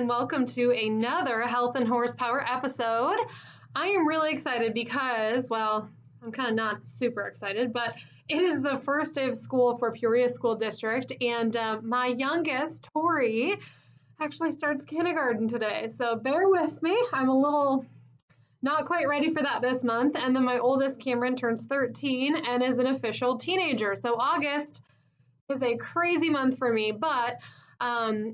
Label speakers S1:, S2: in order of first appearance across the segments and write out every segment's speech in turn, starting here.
S1: and welcome to another Health and Horsepower episode. I am really excited because, well, I'm kind of not super excited, but it is the first day of school for Peoria School District, and my youngest, Tori, actually starts kindergarten today. So bear with me. I'm a little not quite ready for that this month. And then my oldest, Camryn, turns 13 and is an official teenager. So August is a crazy month for me, but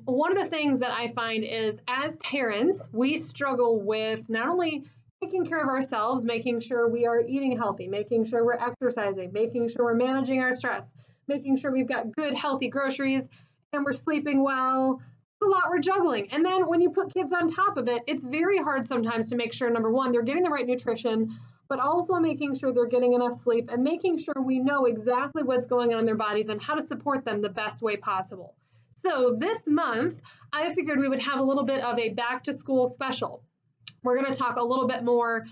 S1: one of the things that I find is as parents, we struggle with not only taking care of ourselves, making sure we are eating healthy, making sure we're exercising, making sure we're managing our stress, making sure we've got good, healthy groceries, and we're sleeping well. A lot we're juggling. And then when you put kids on top of it, it's very hard sometimes to make sure, number one, they're getting the right nutrition, but also making sure they're getting enough sleep and making sure we know exactly what's going on in their bodies and how to support them the best way possible. So this month, I figured we would have a little bit of a back to school special. We're going to talk a little bit more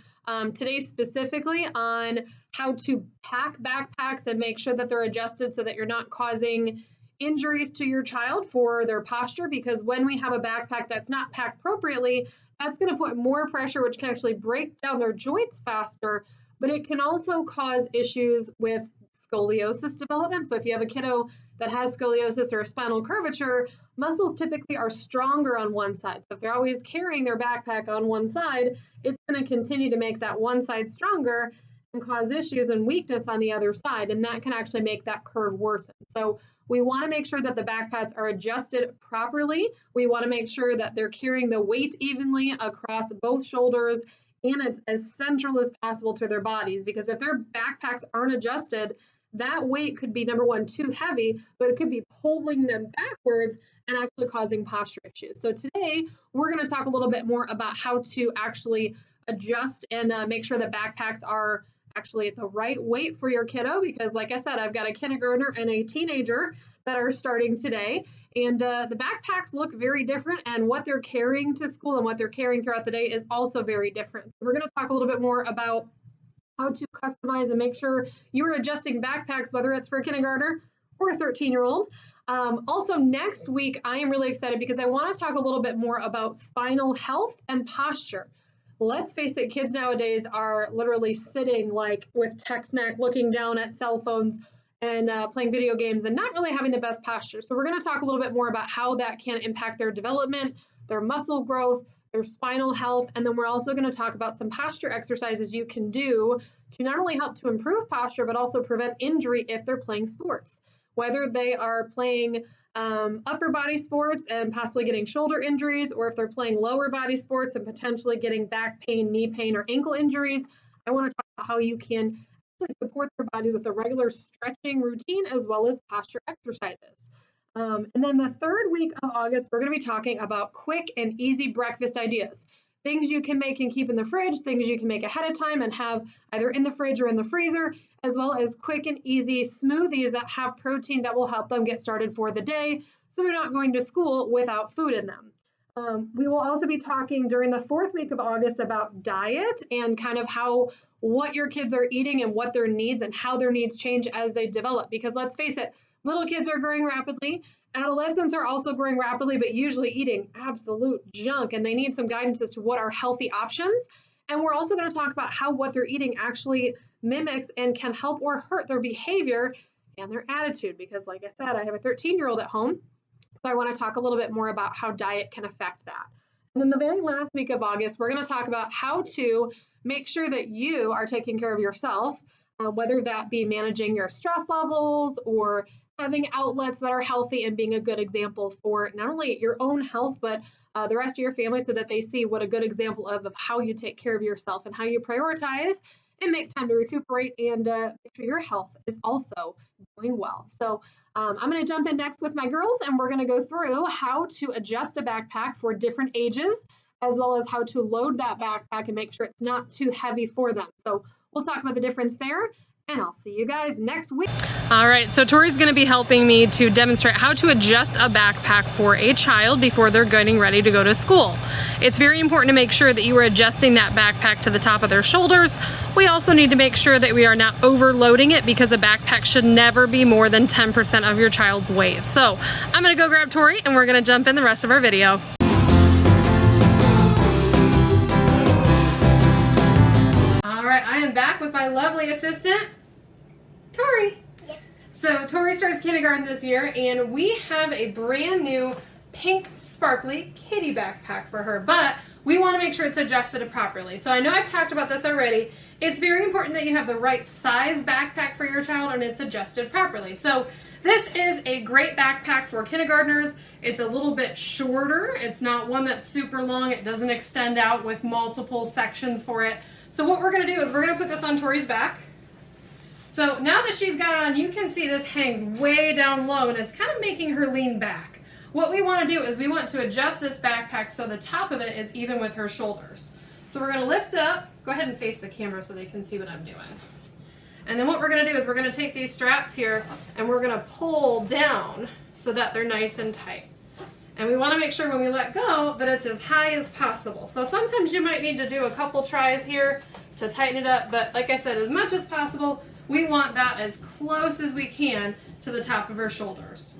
S1: today specifically on how to pack backpacks and make sure that they're adjusted so that you're not causing injuries to your child for their posture, because when we have a backpack that's not packed appropriately, that's going to put more pressure, which can actually break down their joints faster, but it can also cause issues with scoliosis development. So if you have a kiddo that has scoliosis or a spinal curvature, muscles typically are stronger on one side. So if they're always carrying their backpack on one side, it's going to continue to make that one side stronger and cause issues and weakness on the other side, and that can actually make that curve worsen. So we want to make sure that the backpacks are adjusted properly. We want to make sure that they're carrying the weight evenly across both shoulders and it's as central as possible to their bodies, because if their backpacks aren't adjusted, that weight could be, number one, too heavy, but it could be pulling them backwards and actually causing posture issues. So today we're going to talk a little bit more about how to actually adjust and make sure that backpacks are actually the right weight for your kiddo, because like I said, I've got a kindergartner and a teenager that are starting today, and the backpacks look very different, and what they're carrying to school and what they're carrying throughout the day is also very different. We're going to talk a little bit more about how to customize and make sure you're adjusting backpacks, whether it's for a kindergartner or a 13-year-old. Also next week, I am really excited because I want to talk a little bit more about spinal health and posture. Let's face it, kids nowadays are literally sitting like with tech snack, looking down at cell phones and playing video games and not really having the best posture. So we're going to talk a little bit more about how that can impact their development, their muscle growth, their spinal health, and then we're also going to talk about some posture exercises you can do to not only help to improve posture, but also prevent injury if they're playing sports. Whether they are playing upper body sports and possibly getting shoulder injuries, or if they're playing lower body sports and potentially getting back pain, knee pain, or ankle injuries, I want to talk about how you can actually support their body with a regular stretching routine as well as posture exercises. And then the third week of August, we're going to be talking about quick and easy breakfast ideas. Things you can make and keep in the fridge, things you can make ahead of time and have either in the fridge or in the freezer, as well as quick and easy smoothies that have protein that will help them get started for the day so they're not going to school without food in them. We will also be talking during the fourth week of August about diet and kind of what your kids are eating and what their needs and how their needs change as they develop. Because let's face it, little kids are growing rapidly. Adolescents are also growing rapidly, but usually eating absolute junk, and they need some guidance as to what are healthy options. And we're also going to talk about how what they're eating actually mimics and can help or hurt their behavior and their attitude. Because like I said, I have a 13-year-old at home, so I want to talk a little bit more about how diet can affect that. And then the very last week of August, we're going to talk about how to make sure that you are taking care of yourself, whether that be managing your stress levels or having outlets that are healthy and being a good example for not only your own health, but the rest of your family, so that they see what a good example of how you take care of yourself and how you prioritize and make time to recuperate and make sure your health is also doing well. So I'm going to jump in next with my girls, and we're going to go through how to adjust a backpack for different ages, as well as how to load that backpack and make sure it's not too heavy for them. So we'll talk about the difference there, and I'll see you guys next week. All right, so Tori's going to be helping me to demonstrate how to adjust a backpack for a child before they're getting ready to go to school. It's very important to make sure that you are adjusting that backpack to the top of their shoulders. We also need to make sure that we are not overloading it, because a backpack should never be more than 10% of your child's weight. So I'm going to go grab Tori, and we're going to jump in the rest of our video. right, I am back with my lovely assistant, Tori.
S2: Yep.
S1: So Tori starts kindergarten this year, and we have a brand new pink sparkly kitty backpack for her, but we want to make sure it's adjusted properly. So I know I've talked about this already. It's very important that you have the right size backpack for your child and it's adjusted properly. So this is a great backpack for kindergartners. It's a little bit shorter. It's not one that's super long. It doesn't extend out with multiple sections for it. So what we're going to do is we're going to put this on Tori's back. So now that she's got it on, you can see this hangs way down low and it's kind of making her lean back. What we want to do is we want to adjust this backpack so the top of it is even with her shoulders. So we're going to lift up. Go ahead and face the camera so they can see what I'm doing. And then what we're going to do is we're going to take these straps here and we're going to pull down so that they're nice and tight. And we want to make sure when we let go that it's as high as possible. So sometimes you might need to do a couple tries here to tighten it up, but like I said, as much as possible, we want that as close as we can to the top of her shoulders.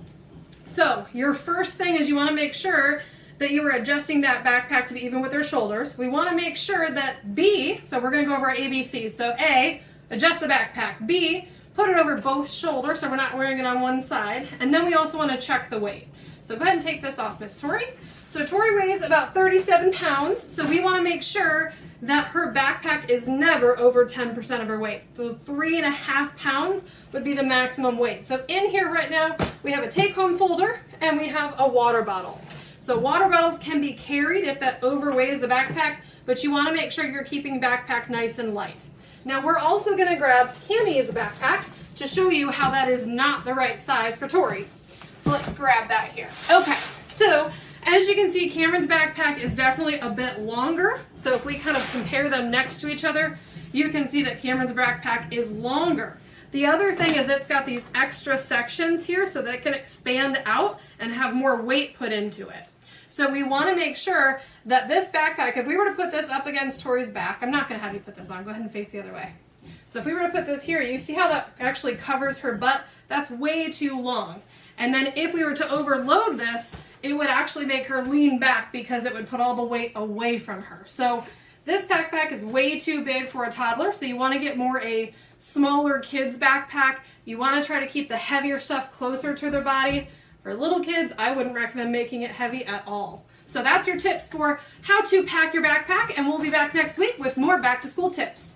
S1: So your first thing is you want to make sure that you are adjusting that backpack to be even with her shoulders. We want to make sure that B, so we're going to go over our ABCs. So A, adjust the backpack. B, put it over both shoulders so we're not wearing it on one side. And then we also want to check the weight. So go ahead and take this off, Miss Tori. So Tori weighs about 37 pounds, so we want to make sure that her backpack is never over 10% of her weight. So 3.5 pounds would be the maximum weight. So in here right now, we have a take-home folder and we have a water bottle. So water bottles can be carried if that overweighs the backpack, but you want to make sure you're keeping backpack nice and light. Now we're also going to grab Cammy's backpack to show you how that is not the right size for Tori. So let's grab that here. Okay, so as you can see, Camryn's backpack is definitely a bit longer. So if we kind of compare them next to each other, you can see that Camryn's backpack is longer. The other thing is it's got these extra sections here so that it can expand out and have more weight put into it. So we want to make sure that this backpack, if we were to put this up against Tori's back, I'm not going to have you put this on, go ahead and face the other way. So if we were to put this here, you see how that actually covers her butt? That's way too long. And then if we were to overload this, it would actually make her lean back because it would put all the weight away from her. So this backpack is way too big for a toddler, so you want to get more a smaller kid's backpack. You want to try to keep the heavier stuff closer to their body. For little kids, I wouldn't recommend making it heavy at all. So that's your tips for how to pack your backpack, and we'll be back next week with more back to school tips.